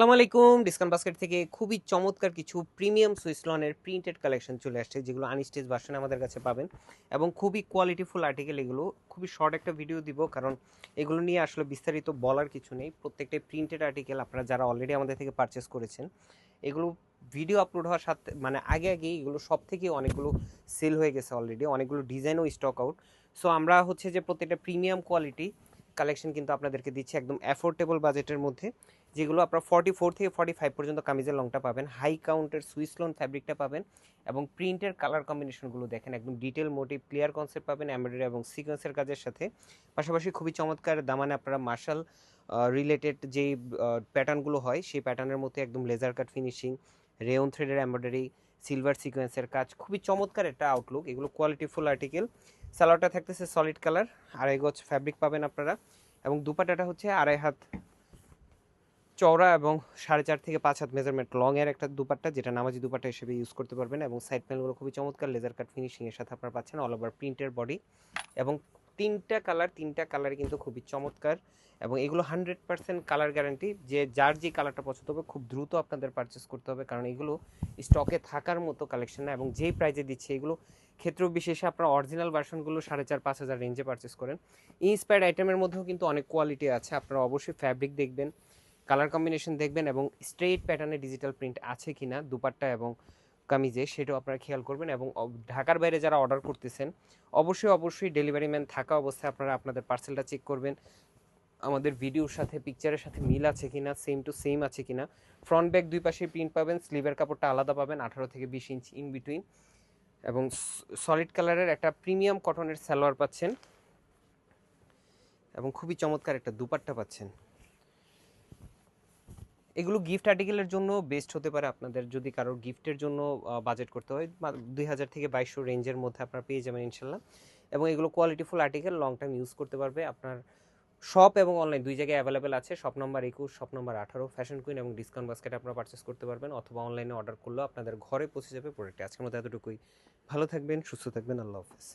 আসসালামু আলাইকুম। Discount basket থেকে খুবই চমৎকার কিছু প্রিমিয়াম সুইস লনের প্রিন্টেড কালেকশন চলে আসছে, যেগুলো আনস্টিচ ভার্সনে আমাদের কাছে পাবেন এবং খুবই কোয়ালিটিফুল আর্টিকেল। এগুলো খুবই শর্ট একটা ভিডিও দিব, কারণ এগুলো নিয়ে আসলে বিস্তারিত বলার কিছু নেই। প্রত্যেকটাই প্রিন্টেড আর্টিকেল। আপনারা যারা অলরেডি আমাদের থেকে পারচেস করেছেন, এগুলো ভিডিও আপলোড হওয়ার সাথে আগে এগুলো সব থেকে অনেকগুলো সেল হয়ে গেছে অলরেডি, অনেকগুলো ডিজাইনও স্টক আউট। সো আমরা হচ্ছে যে প্রত্যেকটা প্রিমিয়াম কোয়ালিটি কালেকশন কিন্তু আপনাদেরকে দিচ্ছি একদম অ্যাফোর্ডেবল বাজেটের মধ্যে, যেগুলো আপনার 44 থেকে 45 পর্যন্ত কামিজের লংটা পাবেন, হাই কাউন্টের সুইস লোন ফ্যাব্রিকটা পাবেন এবং প্রিন্টের কালার কম্বিনেশনগুলো দেখেন, একদম ডিটেল মোটিভ ক্লিয়ার কনসেপ্ট পাবেন এমব্রয়ডারি এবং সিকোয়েন্সের কাজের সাথে। পাশাপাশি খুবই চমৎকার দামানে আপনারা মার্শাল রিলেটেড যেই প্যাটার্নগুলো হয় সেই প্যাটার্নের মধ্যে একদম লেজার কাট ফিনিশিং, রেয়ন থ্রেডের এমব্রয়ডারি, সিলভার সিকোয়েন্সের কাজ, খুবই চমৎকার একটা আউটলুক। এগুলো কোয়ালিটিফুল আর্টিকেল। সালোয়ারটা থাকতেছে সলিড কালার, আড়াই গজ ফ্যাব্রিক পাবেন আপনারা এবং দুপাট্টাটা হচ্ছে আড়াই হাত চওড়া এবং 4.5 থেকে 5 হাত মেজারমেন্ট লং এর একটা দুপাট্টা, যেটা নামাজি দুপাট্টা হিসেবে ইউজ করতে পারবেন। এবং সাইড প্যানেলগুলো খুবই চমৎকার লেজার কাট ফিনিশিং এর সাথে আপনারা পাচ্ছেন অল ওভার প্রিন্টের বডি এবং তিনটা কালার কিন্তু খুবই চমৎকার। এবং এগুলো 100% কালার গ্যারান্টি, যে যার যে কালারটা পছন্দ হবে খুব দ্রুত আপনাদের পারচেস করতে হবে, কারণ এগুলো স্টকে থাকার মতো কালেকশন না। এবং যেই প্রাইজে দিচ্ছে এগুলো ক্ষেত্র বিশেষে আপনারা অরিজিনাল ভার্সনগুলো 4.5-5 হাজার রেঞ্জে পারচেস করেন। ইন্সপায়ার্ড আইটেমের মধ্যেও কিন্তু অনেক কোয়ালিটি আছে, আপনারা অবশ্যই ফ্যাব্রিক দেখবেন, কালার কম্বিনেশন দেখবেন এবং স্ট্রেইট প্যাটার্নে ডিজিটাল প্রিন্ট আছে কিনা দুপাট্টা এবং কামিজে সেটাও আপনারা খেয়াল করবেন। এবং ঢাকার বাইরে যারা অর্ডার করতেছেন, অবশ্যই ডেলিভারি ম্যান থাকা অবস্থায় আপনারা আপনাদের পার্সেলটা চেক করবেন, আমাদের ভিডিওর সাথে পিকচারের সাথে মিল আছে কিনা, সেম টু সেম আছে কিনা। ফ্রন্ট ব্যাক দুই পাশে প্রিন্ট পাবেন, স্লিভের কাপড়টা আলাদা পাবেন 18 থেকে 20 ইঞ্চি ইন বিটুইন, এবং সলিড কালারের একটা প্রিমিয়াম কটনের সালোয়ার পাচ্ছেন এবং খুবই চমৎকার একটা দুপাট্টা পাচ্ছেন। এগুলো গিফট আর্টিকেলের জন্য বেস্ট হতে পারে আপনাদের, যদি কারোর গিফটের জন্য বাজেট করতে হয় 2000 থেকে 2200 রেঞ্জের মধ্যে আপনারা পেয়ে যাবেন ইনশাল্লাহ। এবং এগুলো কোয়ালিটিফুল আর্টিকেল, লং টাইম ইউজ করতে পারবে। আপনার শপ এবং অনলাইন দুই জায়গায় অ্যাভেলেবেল আছে। Shop number 21, shop number 18 fashion queen এবং ডিসকাউন্ট বাস্কেটে আপনারা পারচেস করতে পারবেন, অথবা অনলাইনে অর্ডার করলেও আপনাদের ঘরে পৌঁছে যাবে প্রোডাক্টে। আজকের মতো এতটুকুই। ভালো থাকবেন, সুস্থ থাকবেন, আল্লাহ হাফেজ।